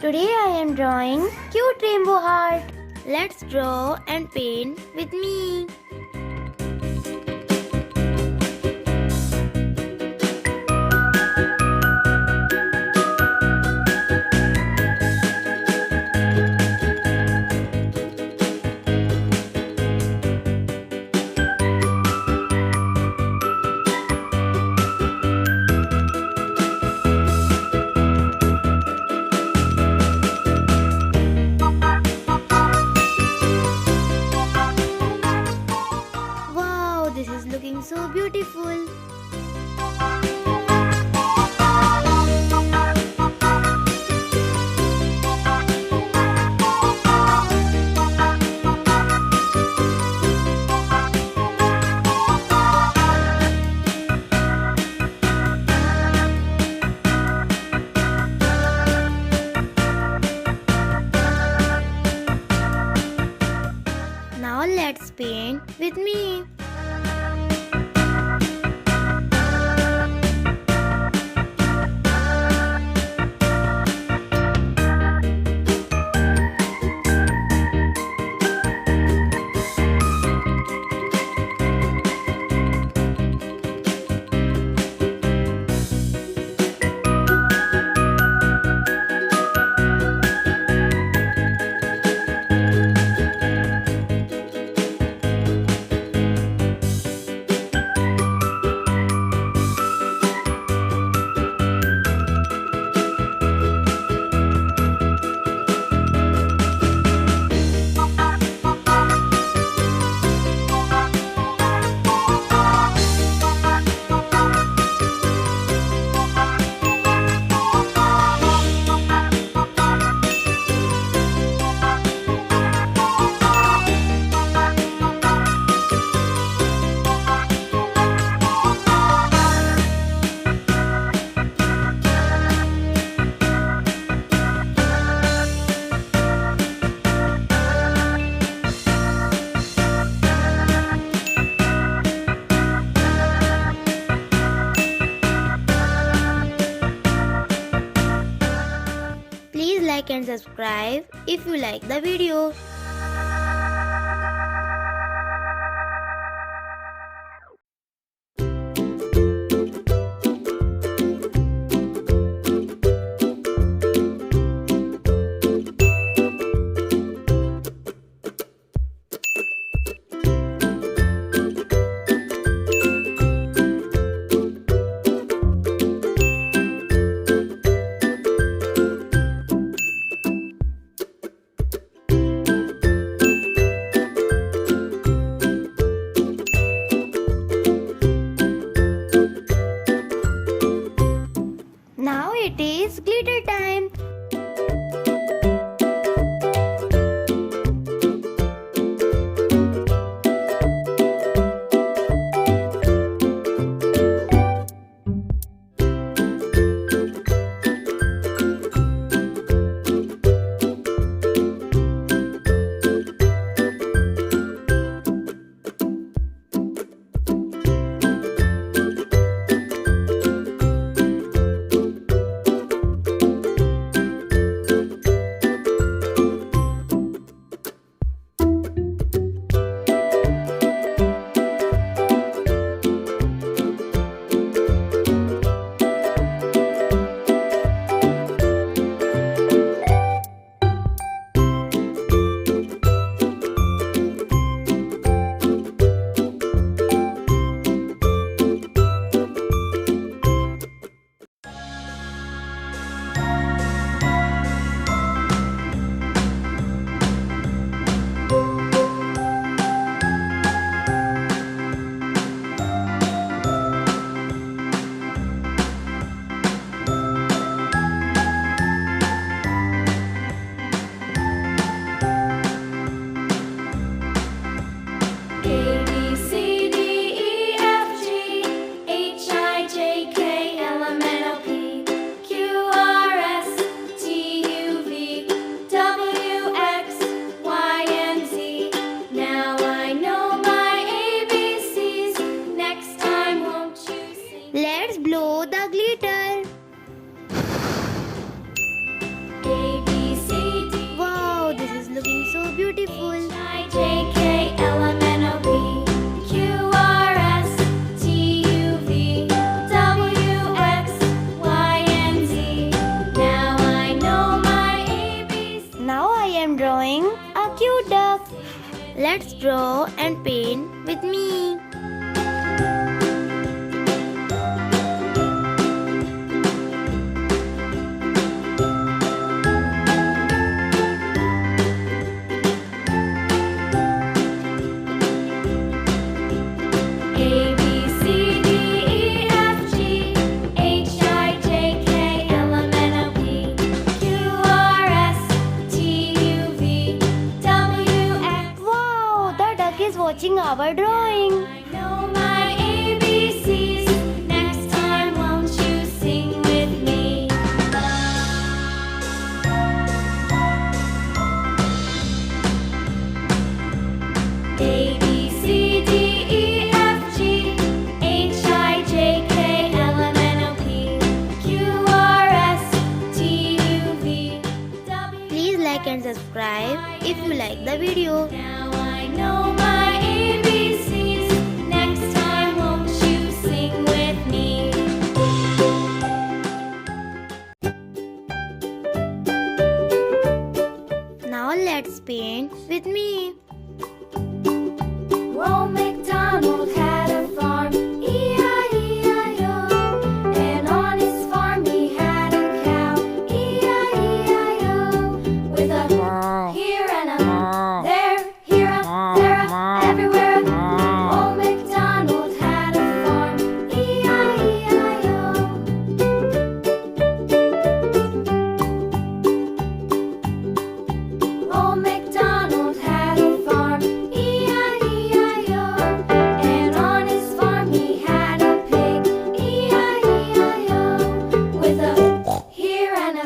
Today I am drawing cute rainbow heart. Let's draw and paint with me. Wow, this is looking so beautiful. Now let's paint with me. Please like and subscribe if you like the video. am drawing a cute duck. Let's draw and paint with me. Watching our drawing. I know my ABCs. Next time, won't you sing with me? A B C D E F G H I J K L M N O P Q R S T U V W. Please like and subscribe if you like the video. Now I know my ABCs. Next time, won't you sing with me? Now let's paint with me. Old MacDonald had a farm, E-I-E-I-O. And on his farm he had a cow, E-I-E-I-O. With a here and a there, here a there, a everywhere. Old MacDonald had a farm, E-I-E-I-O. Old MacDonald had a farm, E-I-E-I-O. And on his farm he had a pig, E-I-E-I-O. With a here and a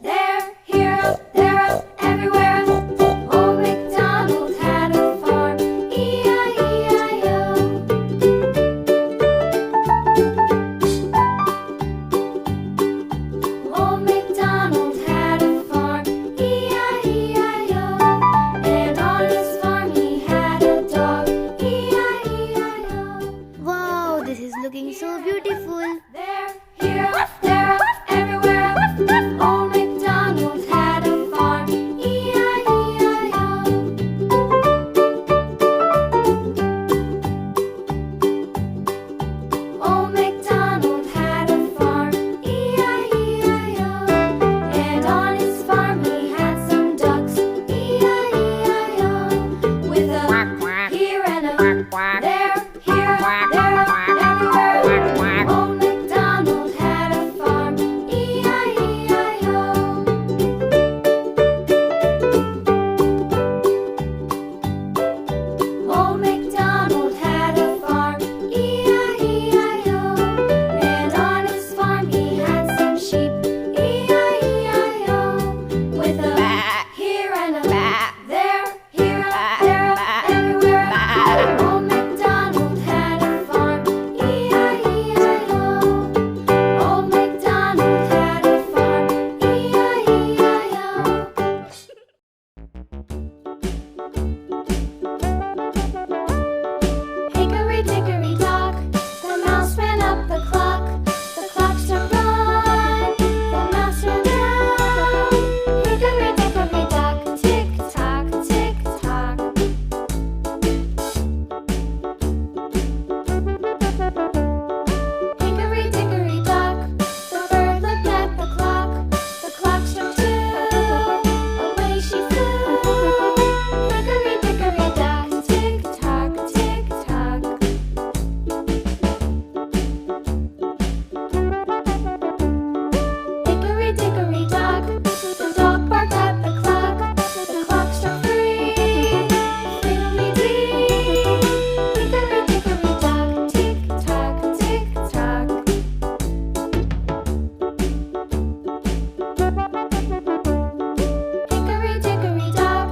there, here a there, a everywhere. Old MacDonald had a farm, E-I-E-I-O. Old MacDonald had a farm, E-I-E-I-O. And on his farm he had a dog, E-I-E-I-O. Wow, this is looking so beautiful. There, here, there, everywhere. Old MacDonald had a farm, E-I-E-I-O. Old MacDonald had a farm, E-I-E-I-O. And on his farm he had some ducks, E-I-E-I-O. With a here and a there, here, there, everywhere. Old MacDonald had a farm, E-I-E-I-O. Old MacDonald had a farm, E-I-E-I-O. And on his farm he had some sheep, E-I-E-I-O. With a here and a there, here, there, everywhere. Old MacDonald had a farm, E-I-E-I-O. Old MacDonald had a farm, E-I-E-I-O. Hickory dickory dock, the mouse ran up the clock. The clock struck one, the mouse ran down. Hickory dickory dock, tick tock, tick tock. Hickory dickory dock, the bird looked at the clock. The clock struck two, away she flew. Hickory dickory dock, tick tock, tick tock. Hickory dickory dock, the dog barked at the clock. The clock struck three, fiddly-dee. Hickory dickory dock, tick tock, tick tock. Hickory dickory dock,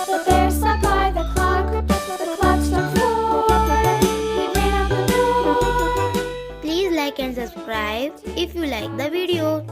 the bear sat by the clock. The clock struck four, he ran out the door. Please like and subscribe if you like the video.